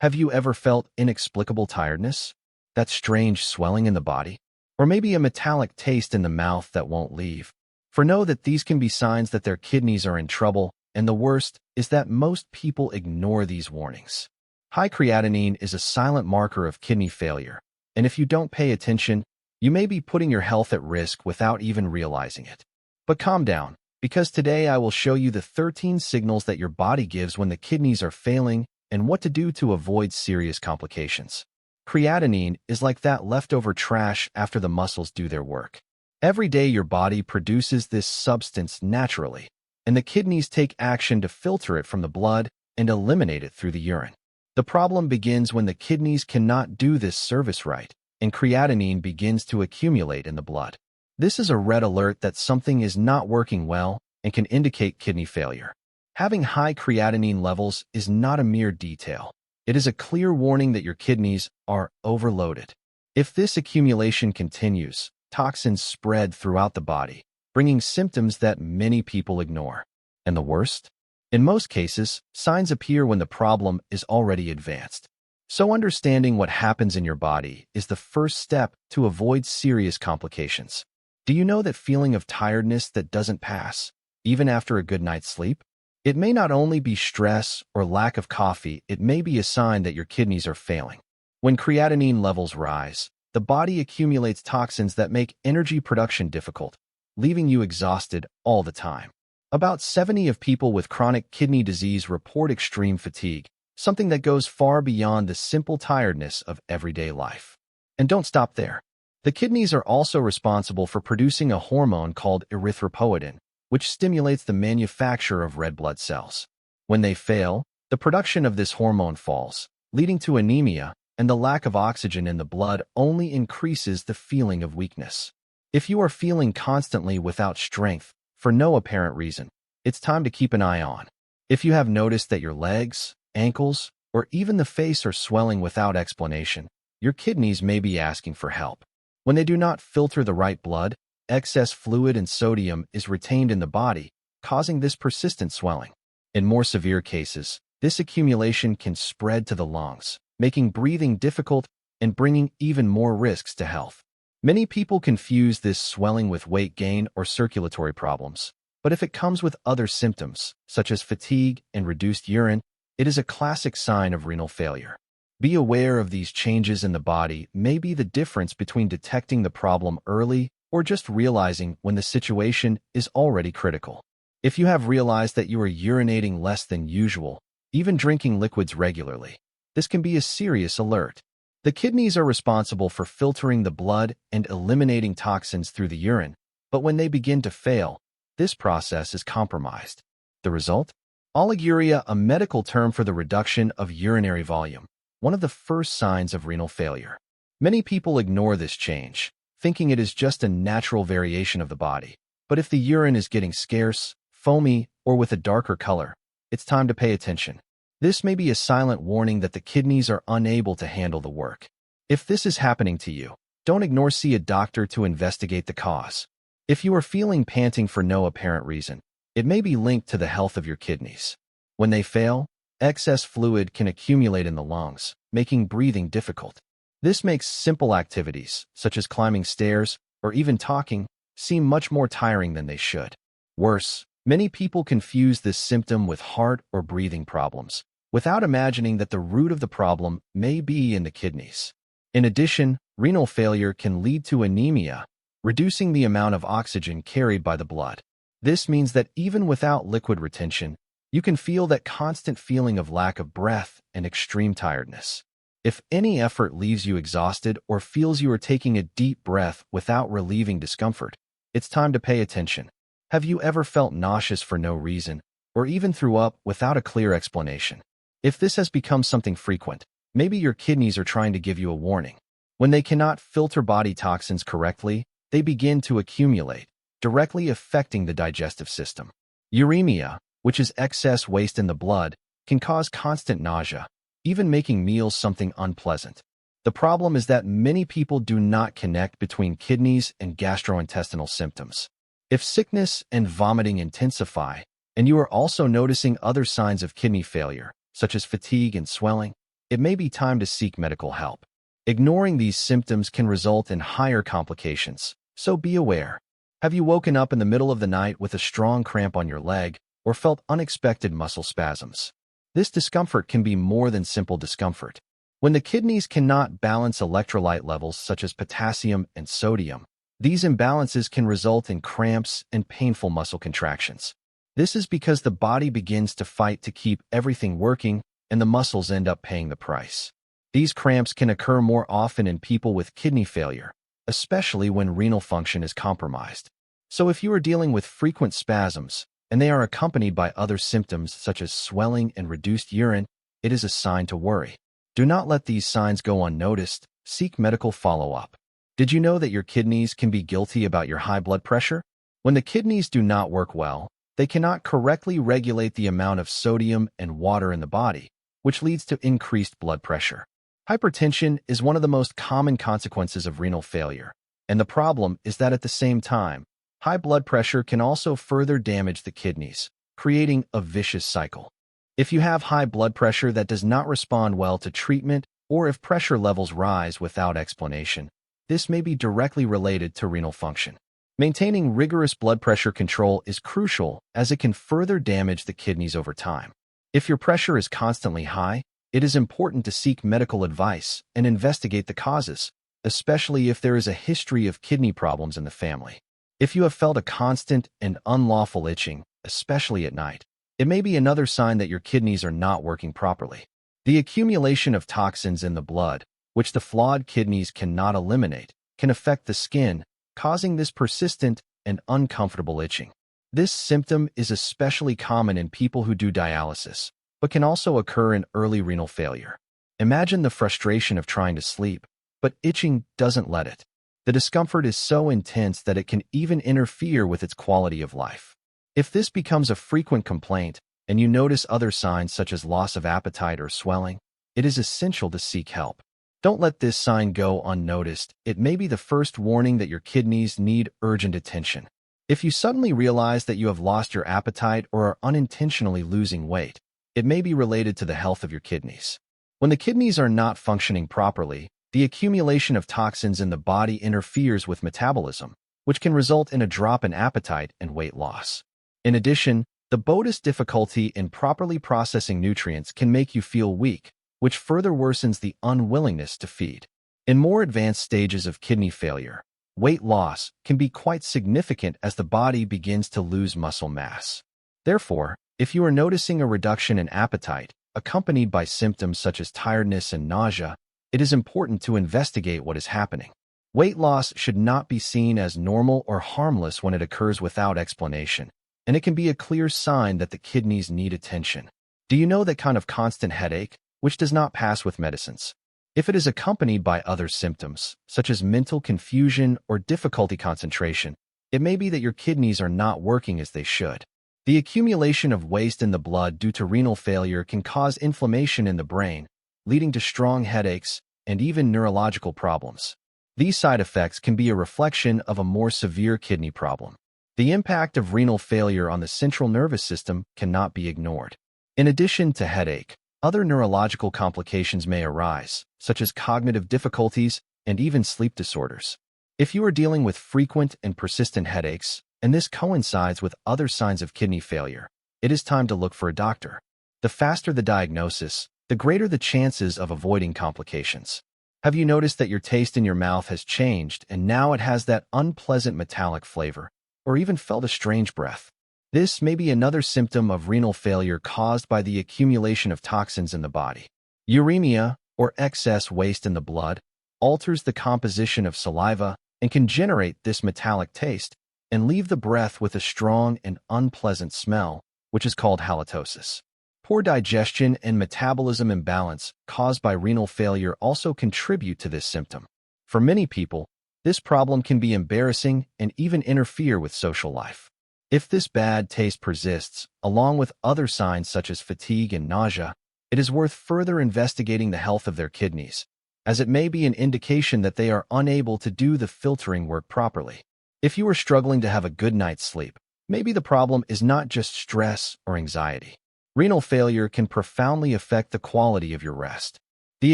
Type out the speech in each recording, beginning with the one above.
Have you ever felt inexplicable tiredness? That strange swelling in the body? Or maybe a metallic taste in the mouth that won't leave? For know that these can be signs that their kidneys are in trouble, and the worst is that most people ignore these warnings. High creatinine is a silent marker of kidney failure, and if you don't pay attention, you may be putting your health at risk without even realizing it. But calm down, because today I will show you the 13 signals that your body gives when the kidneys are failing and what to do to avoid serious complications. Creatinine is like that leftover trash after the muscles do their work. Every day your body produces this substance naturally, and the kidneys take action to filter it from the blood and eliminate it through the urine. The problem begins when the kidneys cannot do this service right, and creatinine begins to accumulate in the blood. This is a red alert that something is not working well and can indicate kidney failure. Having high creatinine levels is not a mere detail. It is a clear warning that your kidneys are overloaded. If this accumulation continues, toxins spread throughout the body, bringing symptoms that many people ignore. And the worst? In most cases, signs appear when the problem is already advanced. So understanding what happens in your body is the first step to avoid serious complications. Do you know that feeling of tiredness that doesn't pass, even after a good night's sleep? It may not only be stress or lack of coffee, it may be a sign that your kidneys are failing. When creatinine levels rise, the body accumulates toxins that make energy production difficult, leaving you exhausted all the time. About 70% of people with chronic kidney disease report extreme fatigue, something that goes far beyond the simple tiredness of everyday life. And don't stop there. The kidneys are also responsible for producing a hormone called erythropoietin, which stimulates the manufacture of red blood cells. When they fail, the production of this hormone falls, leading to anemia, and the lack of oxygen in the blood only increases the feeling of weakness. If you are feeling constantly without strength, for no apparent reason, it's time to keep an eye on. If you have noticed that your legs, ankles, or even the face are swelling without explanation, your kidneys may be asking for help. When they do not filter the right blood, excess fluid and sodium is retained in the body, causing this persistent swelling. In more severe cases, this accumulation can spread to the lungs, making breathing difficult and bringing even more risks to health. Many people confuse this swelling with weight gain or circulatory problems, but if it comes with other symptoms, such as fatigue and reduced urine, it is a classic sign of renal failure. Be aware of these changes in the body may be the difference between detecting the problem early or just realizing when the situation is already critical. If you have realized that you are urinating less than usual, even drinking liquids regularly, this can be a serious alert. The kidneys are responsible for filtering the blood and eliminating toxins through the urine, but when they begin to fail, this process is compromised. The result? Oliguria, a medical term for the reduction of urinary volume, one of the first signs of renal failure. Many people ignore this change, thinking it is just a natural variation of the body. But if the urine is getting scarce, foamy, or with a darker color, it's time to pay attention. This may be a silent warning that the kidneys are unable to handle the work. If this is happening to you, don't ignore, see a doctor to investigate the cause. If you are feeling panting for no apparent reason, it may be linked to the health of your kidneys. When they fail, excess fluid can accumulate in the lungs, making breathing difficult. This makes simple activities, such as climbing stairs or even talking, seem much more tiring than they should. Worse, many people confuse this symptom with heart or breathing problems, without imagining that the root of the problem may be in the kidneys. In addition, renal failure can lead to anemia, reducing the amount of oxygen carried by the blood. This means that even without liquid retention, you can feel that constant feeling of lack of breath and extreme tiredness. If any effort leaves you exhausted or feels you are taking a deep breath without relieving discomfort, it's time to pay attention. Have you ever felt nauseous for no reason, or even threw up without a clear explanation? If this has become something frequent, maybe your kidneys are trying to give you a warning. When they cannot filter body toxins correctly, they begin to accumulate, directly affecting the digestive system. Uremia, which is excess waste in the blood, can cause constant nausea, even making meals something unpleasant. The problem is that many people do not connect between kidneys and gastrointestinal symptoms. If sickness and vomiting intensify, and you are also noticing other signs of kidney failure, such as fatigue and swelling, it may be time to seek medical help. Ignoring these symptoms can result in higher complications, so be aware. Have you woken up in the middle of the night with a strong cramp on your leg or felt unexpected muscle spasms? This discomfort can be more than simple discomfort. When the kidneys cannot balance electrolyte levels such as potassium and sodium, these imbalances can result in cramps and painful muscle contractions. This is because the body begins to fight to keep everything working, and the muscles end up paying the price. These cramps can occur more often in people with kidney failure, especially when renal function is compromised. So if you are dealing with frequent spasms, and they are accompanied by other symptoms such as swelling and reduced urine, it is a sign to worry. Do not let these signs go unnoticed. Seek medical follow-up. Did you know that your kidneys can be guilty about your high blood pressure? When the kidneys do not work well, they cannot correctly regulate the amount of sodium and water in the body, which leads to increased blood pressure. Hypertension is one of the most common consequences of renal failure, and the problem is that at the same time, high blood pressure can also further damage the kidneys, creating a vicious cycle. If you have high blood pressure that does not respond well to treatment, or if pressure levels rise without explanation, this may be directly related to renal function. Maintaining rigorous blood pressure control is crucial as it can further damage the kidneys over time. If your pressure is constantly high, it is important to seek medical advice and investigate the causes, especially if there is a history of kidney problems in the family. If you have felt a constant and unlawful itching, especially at night, it may be another sign that your kidneys are not working properly. The accumulation of toxins in the blood, which the flawed kidneys cannot eliminate, can affect the skin, causing this persistent and uncomfortable itching. This symptom is especially common in people who do dialysis, but can also occur in early renal failure. Imagine the frustration of trying to sleep, but itching doesn't let it. The discomfort is so intense that it can even interfere with its quality of life. If this becomes a frequent complaint, and you notice other signs such as loss of appetite or swelling, it is essential to seek help. Don't let this sign go unnoticed. It may be the first warning that your kidneys need urgent attention. If you suddenly realize that you have lost your appetite or are unintentionally losing weight, it may be related to the health of your kidneys. When the kidneys are not functioning properly, the accumulation of toxins in the body interferes with metabolism, which can result in a drop in appetite and weight loss. In addition, the body's difficulty in properly processing nutrients can make you feel weak, which further worsens the unwillingness to feed. In more advanced stages of kidney failure, weight loss can be quite significant as the body begins to lose muscle mass. Therefore, if you are noticing a reduction in appetite, accompanied by symptoms such as tiredness and nausea, it is important to investigate what is happening. Weight loss should not be seen as normal or harmless when it occurs without explanation, and it can be a clear sign that the kidneys need attention. Do you know that kind of constant headache, which does not pass with medicines? If it is accompanied by other symptoms, such as mental confusion or difficulty concentration, it may be that your kidneys are not working as they should. The accumulation of waste in the blood due to renal failure can cause inflammation in the brain, leading to strong headaches and even neurological problems. These side effects can be a reflection of a more severe kidney problem. The impact of renal failure on the central nervous system cannot be ignored. In addition to headache, other neurological complications may arise, such as cognitive difficulties and even sleep disorders. If you are dealing with frequent and persistent headaches, and this coincides with other signs of kidney failure, it is time to look for a doctor. The faster the diagnosis, the greater the chances of avoiding complications. Have you noticed that your taste in your mouth has changed and now it has that unpleasant metallic flavor, or even felt a strange breath? This may be another symptom of renal failure caused by the accumulation of toxins in the body. Uremia, or excess waste in the blood, alters the composition of saliva and can generate this metallic taste and leave the breath with a strong and unpleasant smell, which is called halitosis. Poor digestion and metabolism imbalance caused by renal failure also contribute to this symptom. For many people, this problem can be embarrassing and even interfere with social life. If this bad taste persists, along with other signs such as fatigue and nausea, it is worth further investigating the health of their kidneys, as it may be an indication that they are unable to do the filtering work properly. If you are struggling to have a good night's sleep, maybe the problem is not just stress or anxiety. Renal failure can profoundly affect the quality of your rest. The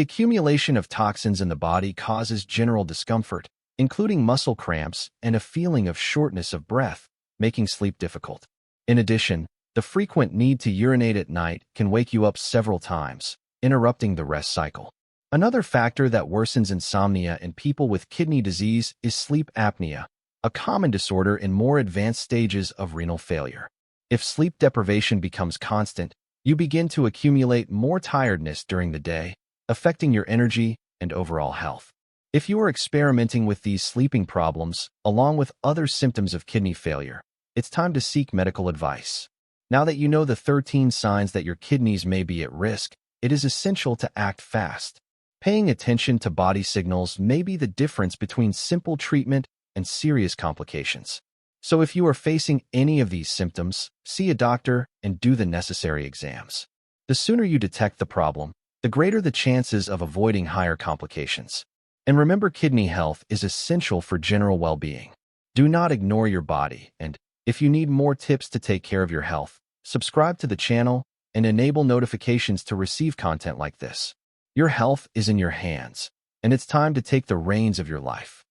accumulation of toxins in the body causes general discomfort, including muscle cramps and a feeling of shortness of breath, making sleep difficult. In addition, the frequent need to urinate at night can wake you up several times, interrupting the rest cycle. Another factor that worsens insomnia in people with kidney disease is sleep apnea, a common disorder in more advanced stages of renal failure. If sleep deprivation becomes constant, you begin to accumulate more tiredness during the day, affecting your energy and overall health. If you are experimenting with these sleeping problems, along with other symptoms of kidney failure, it's time to seek medical advice. Now that you know the 13 signs that your kidneys may be at risk, it is essential to act fast. Paying attention to body signals may be the difference between simple treatment and serious complications. So if you are facing any of these symptoms, see a doctor and do the necessary exams. The sooner you detect the problem, the greater the chances of avoiding higher complications. And remember, kidney health is essential for general well-being. Do not ignore your body, and if you need more tips to take care of your health, subscribe to the channel and enable notifications to receive content like this. Your health is in your hands, and it's time to take the reins of your life.